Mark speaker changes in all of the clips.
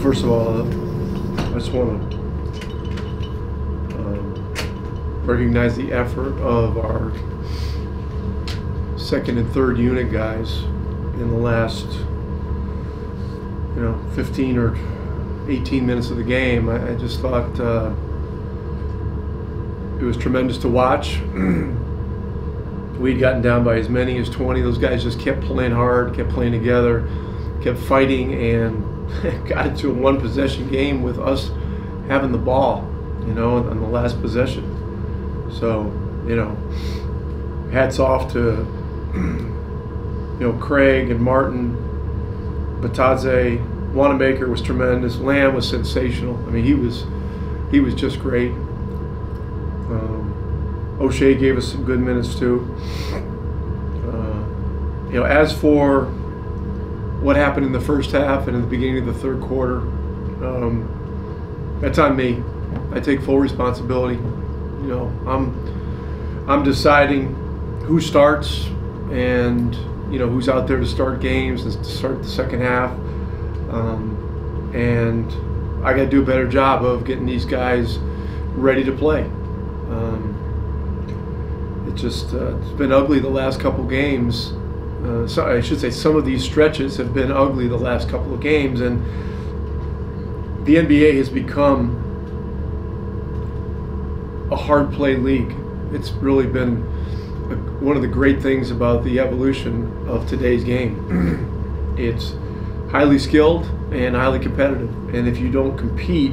Speaker 1: First of all, I just want to recognize the effort of our second and third unit guys in the last 15 or 18 minutes of the game. I just thought it was tremendous to watch. We'd gotten down by as many as 20. Those guys just kept playing hard, kept playing together, kept fighting, and got it to a one possession game with us having the ball, on the last possession. So, hats off to, Craig and Martin, Batadze. Wanamaker was tremendous. Lamb was sensational. I mean, he was just great. O'Shea gave us some good minutes too. As for what happened in the first half and in the beginning of the third quarter, that's on me. I take full responsibility. I'm deciding who starts and who's out there to start games and to start the second half. And I got to do a better job of getting these guys ready to play. It's been ugly the last couple games. So I should say some of these stretches have been ugly the last couple of games, and the NBA has become a hard play league. It's really been one of the great things about the evolution of today's game. It's highly skilled and highly competitive, and if you don't compete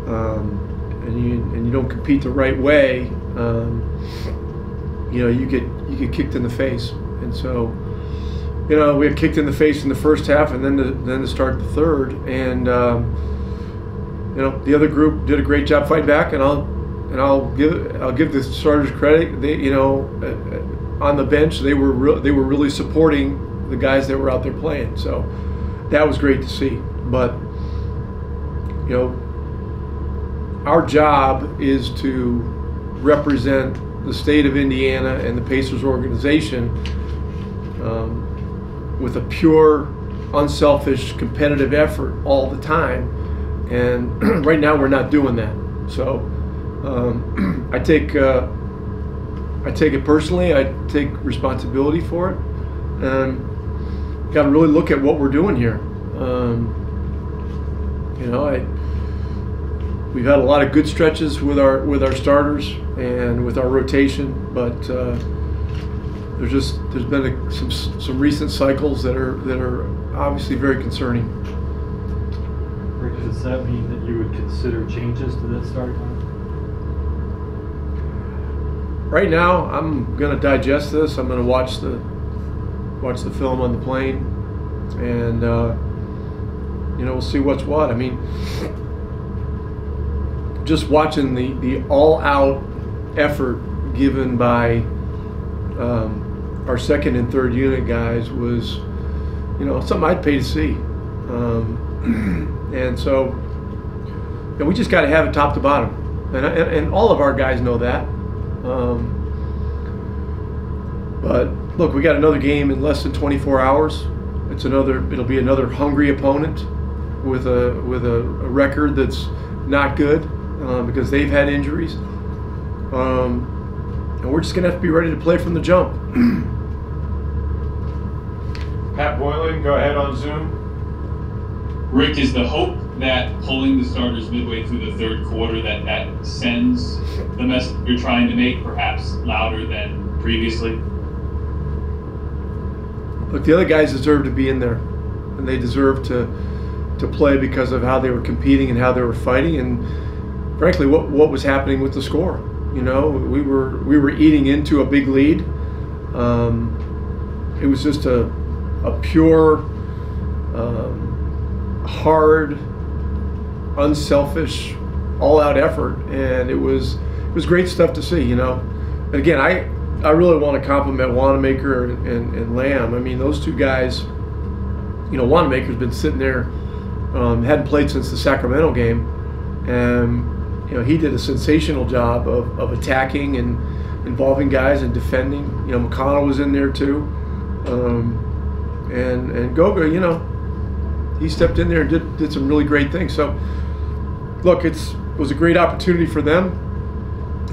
Speaker 1: and you don't compete the right way, you get kicked in the face. And so, we got kicked in the face in the first half, and then to start the third, and the other group did a great job fighting back, and I'll give the starters credit. They, on the bench, they were really supporting the guys that were out there playing. So that was great to see. But our job is to represent the state of Indiana and the Pacers organization with a pure, unselfish, competitive effort all the time. And right now we're not doing that. So I take it personally. I take responsibility for it, and got to really look at what we're doing here. We've had a lot of good stretches with our starters and with our rotation, but there's been some recent cycles that are obviously very concerning.
Speaker 2: Rick, does that mean that you would consider changes to that start time?
Speaker 1: Right now, I'm going to digest this. I'm going to watch the film on the plane, and we'll see what's what. I mean, just watching the all-out effort given by our second and third unit guys was, something I'd pay to see. And so, we just got to have it top to bottom, and all of our guys know that. But look, we got another game in less than 24 hours. It'll be another hungry opponent with a record that's not good because they've had injuries. And we're just gonna have to be ready to play from the jump.
Speaker 3: Pat Boylan, go ahead on Zoom.
Speaker 4: Rick, is the hope that pulling the starters midway through the third quarter that sends the message you're trying to make perhaps louder than previously?
Speaker 1: Look, the other guys deserve to be in there, and they deserve to play because of how they were competing and how they were fighting, and frankly, what was happening with the score. We were eating into a big lead. It was just a pure, hard, unselfish, all-out effort, and it was great stuff to see. And again, I really want to compliment Wanamaker and Lamb. I mean, those two guys. Wanamaker's been sitting there, hadn't played since the Sacramento game, and he did a sensational job of attacking and involving guys and defending. McConnell was in there too, and Goga. he stepped in there and did some really great things. So, look, it was a great opportunity for them.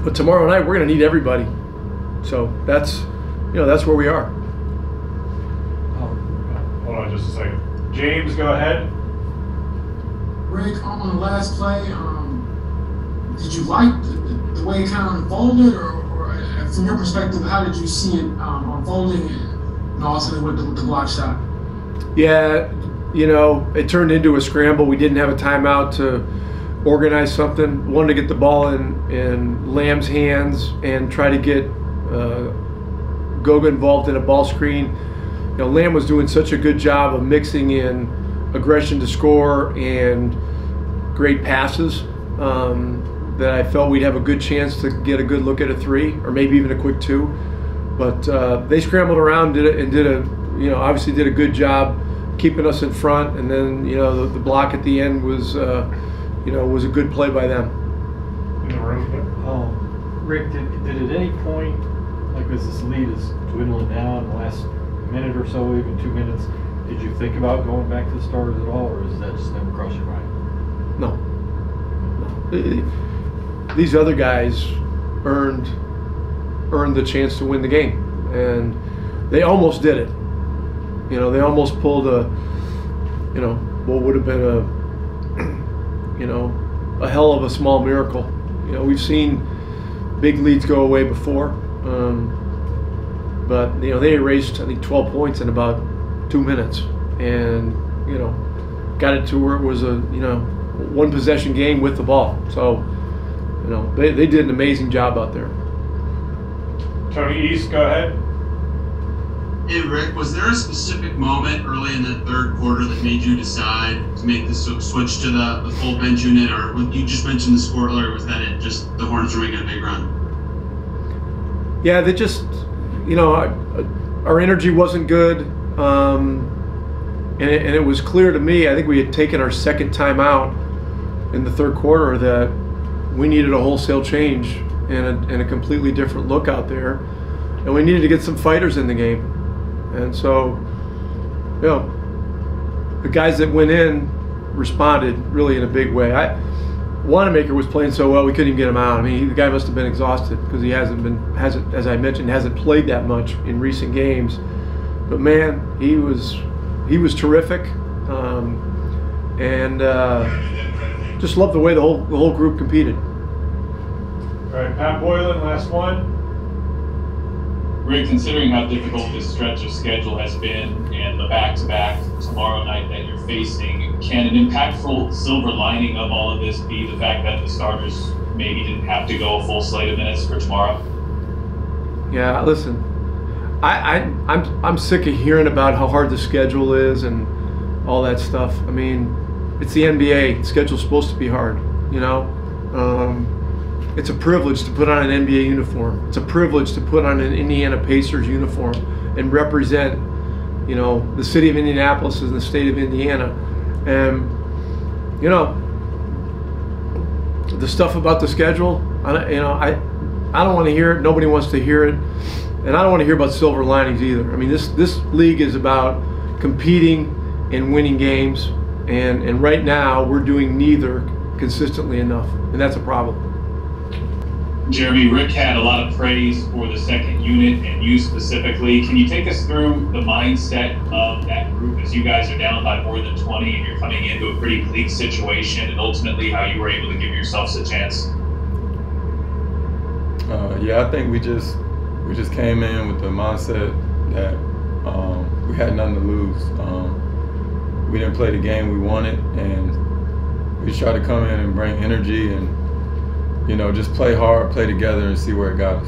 Speaker 1: But tomorrow night we're going to need everybody. So that's where we are.
Speaker 3: Hold on just a second. James, go ahead.
Speaker 5: Rick, on the last play, did you like the way it kind of unfolded, or from your perspective, how did you see it unfolding, and also with the block shot?
Speaker 1: Yeah, it turned into a scramble. We didn't have a timeout to organize something. Wanted to get the ball in Lamb's hands and try to get Goga involved in a ball screen. Lamb was doing such a good job of mixing in aggression to score and great passes that I felt we'd have a good chance to get a good look at a 3 or maybe even a quick 2. But they scrambled around, obviously did a good job keeping us in front, and then the block at the end was was a good play by them.
Speaker 3: In the room.
Speaker 2: Rick, did at any point, like as this lead is dwindling down the last minute or so, even 2 minutes, did you think about going back to the starters at all, or is that just never crossed your mind?
Speaker 1: No. These other guys earned the chance to win the game, and they almost did it. They almost pulled what would have been a hell of a small miracle. We've seen big leads go away before, but they erased, I think, 12 points in about 2 minutes, and got it to where it was a one possession game with the ball. So they did an amazing job out there.
Speaker 3: Tony East, go ahead.
Speaker 6: Hey Rick, was there a specific moment early in the third quarter that made you decide to make the switch to the full bench unit, or you just mentioned the score earlier? Was that it? Just the Hornets were making a big run?
Speaker 1: Yeah, they just, our energy wasn't good, and it was clear to me. I think we had taken our second time out in the third quarter that we needed a wholesale change and a completely different look out there, and we needed to get some fighters in the game. And so, the guys that went in responded really in a big way. Wanamaker was playing so well we couldn't even get him out. I mean, the guy must have been exhausted because he hasn't, as I mentioned, hasn't played that much in recent games. But man, he was terrific, and just loved the way the whole group competed.
Speaker 3: All right, Pat Boylan, last one.
Speaker 4: Rick, considering how difficult this stretch of schedule has been and the back-to-back tomorrow night that you're facing, can an impactful silver lining of all of this be the fact that the starters maybe didn't have to go a full slate of minutes for tomorrow?
Speaker 1: Yeah, listen, I'm sick of hearing about how hard the schedule is and all that stuff. I mean, it's the NBA. The schedule's supposed to be hard, It's a privilege to put on an NBA uniform. It's a privilege to put on an Indiana Pacers uniform and represent, the city of Indianapolis and the state of Indiana. And, the stuff about the schedule, I don't want to hear it. Nobody wants to hear it. And I don't want to hear about silver linings either. I mean, this league is about competing and winning games. And right now, we're doing neither consistently enough. And that's a problem.
Speaker 4: Jeremy, Rick had a lot of praise for the second unit and you specifically. Can you take us through the mindset of that group as you guys are down by more than 20 and you're coming into a pretty bleak situation, and ultimately how you were able to give yourselves a chance?
Speaker 7: Yeah, I think we just came in with the mindset that we had nothing to lose. We didn't play the game we wanted, and we tried to come in and bring energy and just play hard, play together, and see where it got us.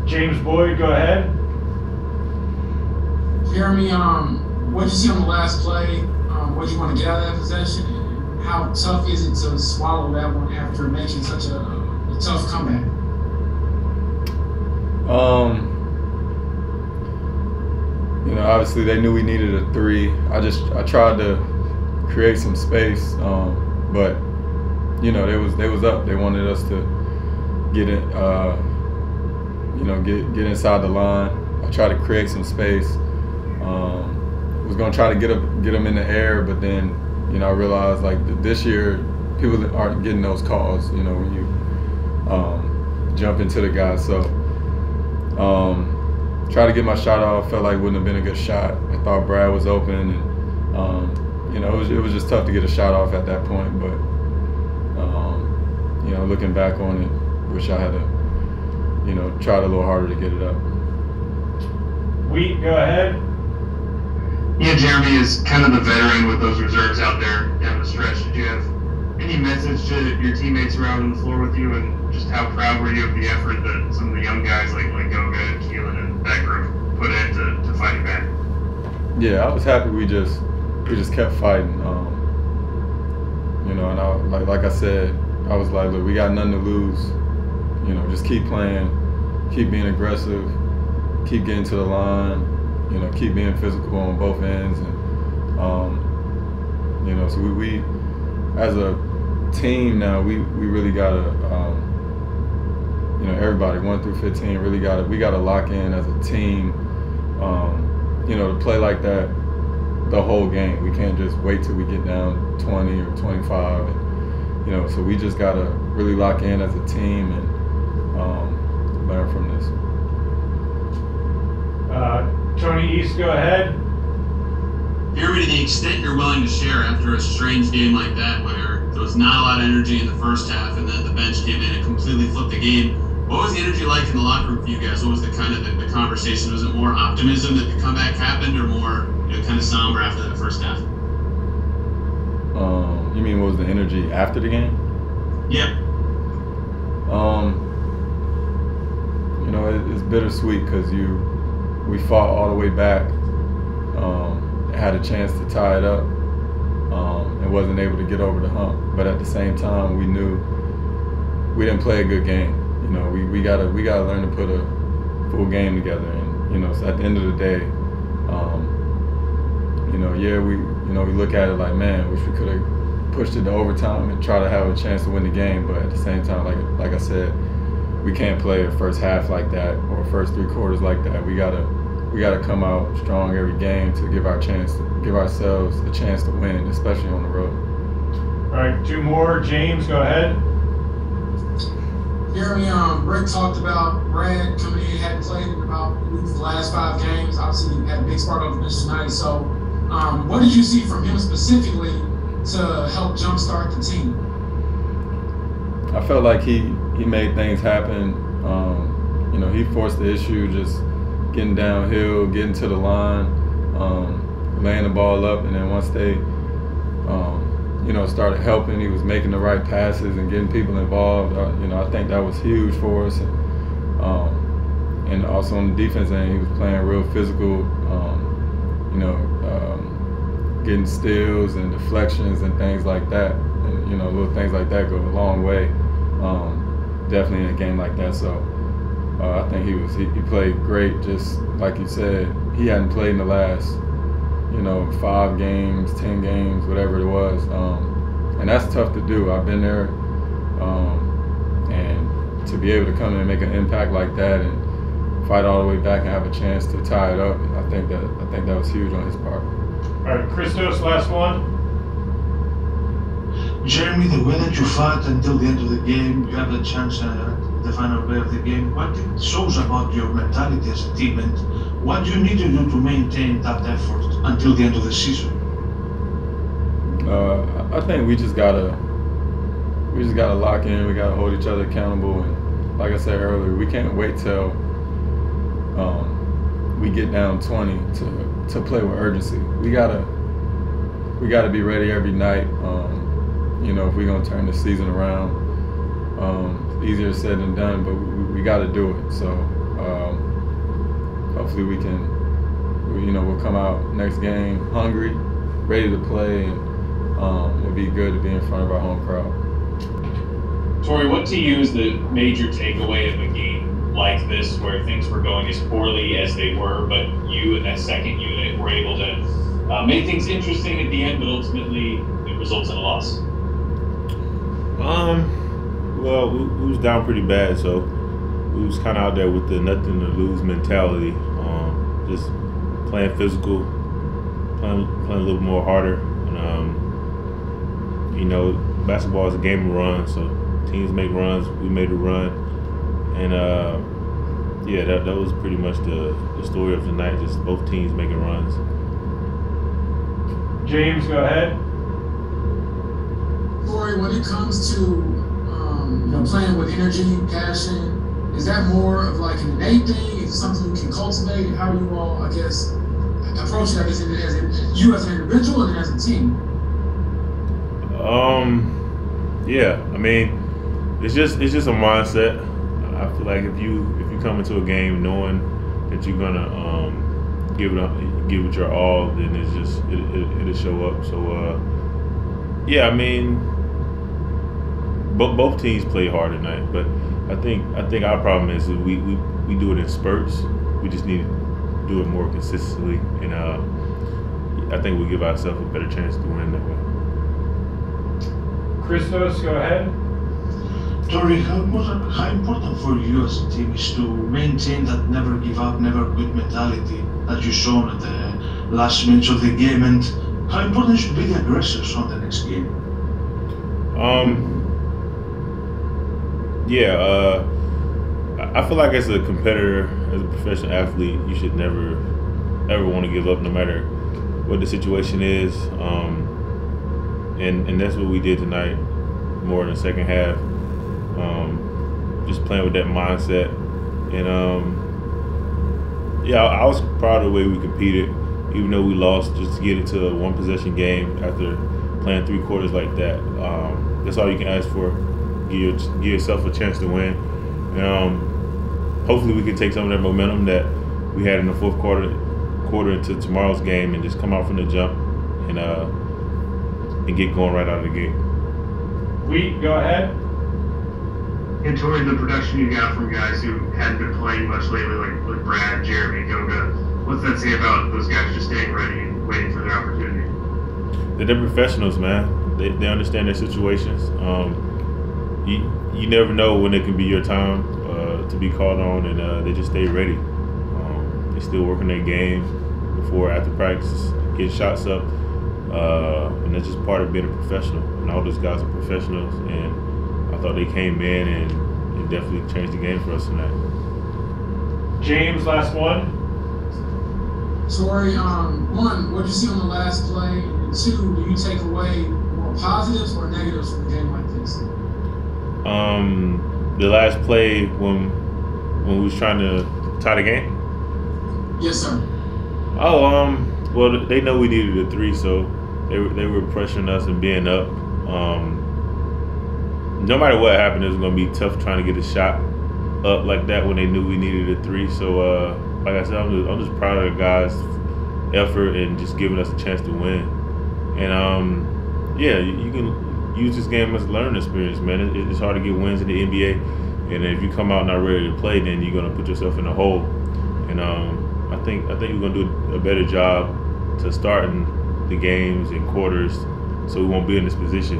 Speaker 3: James Boyd, go ahead.
Speaker 5: Jeremy, what did you see on the last play? What did you want to get out of that possession? And how tough is it to swallow that one after making such a tough comeback?
Speaker 7: Obviously they knew we needed a 3. I tried to create some space. But they was up. They wanted us to get it, get inside the line. I tried to create some space, was gonna try to get them in the air, but then I realized like this year people aren't getting those calls. When you jump into the guy, so try to get my shot off. Felt like it wouldn't have been a good shot. I thought Brad was open, and it was just tough to get a shot off at that point. But looking back on it, wish I had tried a little harder to get it up.
Speaker 3: Wheat, go ahead.
Speaker 8: Yeah, Jeremy is kind of the veteran with those reserves out there down the stretch. Did you have any message to your teammates around on the floor with you, and just how proud were you of the effort that some of the young guys like Goga and Keelan and that group put in to fight it back?
Speaker 7: Yeah, I was happy we just kept fighting. And like I said, I was like, look, we got nothing to lose. Just keep playing, keep being aggressive, keep getting to the line, keep being physical on both ends. And, so we as a team now, we really got to, everybody 1 through 15 really we got to lock in as a team, to play like that the whole game. We can't just wait till we get down 20 or 25. And, so we just got to really lock in as a team and learn from this.
Speaker 3: Tony East, go ahead.
Speaker 6: Jeremy, to the extent you're willing to share after a strange game like that, where there was not a lot of energy in the first half and then the bench came in and completely flipped the game, what was the energy like in the locker room for you guys? What was the kind of the conversation? Was it more optimism that the comeback happened, or more kind of somber after that first half?
Speaker 7: You mean what was the energy after the game?
Speaker 6: Yeah.
Speaker 7: It's bittersweet because we fought all the way back, had a chance to tie it up, and wasn't able to get over the hump. But at the same time, we knew we didn't play a good game. We gotta learn to put a full game together. And so at the end of the day, we look at it like, man, wish we could have pushed it to overtime and try to have a chance to win the game. But at the same time, like I said, we can't play a first half like that or first 3 quarters like that. We gotta come out strong every game to give ourselves a chance to win, especially on the road.
Speaker 3: All right, 2 more. James, go ahead.
Speaker 5: Jeremy, Rick talked about Brad coming in, hadn't played in about the last 5 games. Obviously, he had a big spark on the bench tonight. So, what did you see from him specifically to help jumpstart the team?
Speaker 7: I felt like he made things happen. He forced the issue, just getting downhill, getting to the line, laying the ball up, and then once they, started helping, he was making the right passes and getting people involved. I think that was huge for us. And also on the defense end, he was playing real physical, getting steals and deflections and things like that. And, little things like that go a long way, definitely in a game like that. So I think he played great. Just like you said, he hadn't played in the last, 5 games, 10 games, whatever it was. And that's tough to do. I've been there. And to be able to come in and make an impact like that and fight all the way back and have a chance to tie it up, I think that was huge on his part.
Speaker 3: All right, Christos, last one.
Speaker 9: Jeremy, the way that you fought until the end of the game, you have a chance at the final play of the game. What it shows about your mentality as a team, and what do you need to do to maintain that effort until the end of the season?
Speaker 7: I think we just gotta lock in. We gotta hold each other accountable, and like I said earlier, we can't wait till we get down 20 to play with urgency. We gotta be ready every night. If we're gonna turn the season around, easier said than done, but we got to do it. So hopefully we can, we'll come out next game hungry, ready to play, and it'll be good to be in front of our home crowd.
Speaker 4: Torrey, what to you is the major takeaway of a game like this, where things were going as poorly as they were, but you and that second unit were able to make things interesting at the end, but ultimately it results in a loss?
Speaker 10: Well, we was down pretty bad, so we was kind of out there with the nothing to lose mentality. Just playing physical, playing a little more harder. And, you know, basketball is a game of runs, so teams make runs. We made a run, and yeah, that was pretty much the story of the night. Just both teams making runs.
Speaker 3: James, go ahead.
Speaker 5: Torrey, when it comes to playing with energy, passion, is that more of like an innate thing? Is it something you can cultivate? How do you all, I guess, approach it? I guess you as an individual and as a team.
Speaker 10: Yeah, I mean, it's just a mindset. I feel like if you come into a game knowing that you're gonna give it your all, then it'll show up. So yeah, I mean, both teams play hard tonight, but I think our problem is that we do it in spurts. We just need to do it more consistently, and I think we give ourselves a better chance to win that way.
Speaker 3: Christos, go ahead.
Speaker 9: Torrey, how important for you as a team is to maintain that never give up, never quit mentality that you shown at the last minutes of the game, and how important should be the aggressors on the next game?
Speaker 10: Yeah, I feel like as a competitor, as a professional athlete, you should never ever want to give up, no matter what the situation is. And that's what we did tonight, more in the second half. Just playing with that mindset, and yeah, I was proud of the way we competed, even though we lost. Just to get into a one possession game after playing 3 quarters like that, that's all you can ask for. Give yourself a chance to win. And hopefully we can take some of that momentum that we had in the fourth quarter into tomorrow's game and just come out from the jump and get going right out of the gate.
Speaker 3: Wheat, go ahead.
Speaker 8: And Torrey, the production you got from guys who hadn't been playing much lately, like Brad, Jeremy, Goga, what's that say about those guys just staying ready and waiting for their opportunity?
Speaker 10: They're professionals, man. They understand their situations. You never know when it can be your time to be called on, and they just stay ready. They still working their game before, after practice, get shots up, and that's just part of being a professional. And all those guys are professionals, and I thought they came in and definitely changed the game for us tonight.
Speaker 3: James, last one.
Speaker 5: Torrey, one, what did you see on the last play? And 2, do you take away more positives or negatives from a game like this?
Speaker 10: The last play when we was trying to tie the game?
Speaker 5: Yes, sir.
Speaker 10: Oh, well, they know we needed a 3, so they were pressuring us and being up. No matter what happened, it was going to be tough trying to get a shot up like that when they knew we needed a 3. So, like I said, I'm just proud of the guys' effort and just giving us a chance to win. And yeah, you can use this game as a learning experience, man. It's hard to get wins in the NBA, and if you come out not ready to play, then you're gonna put yourself in a hole. And I think we're gonna do a better job to starting the games and quarters, so we won't be in this position.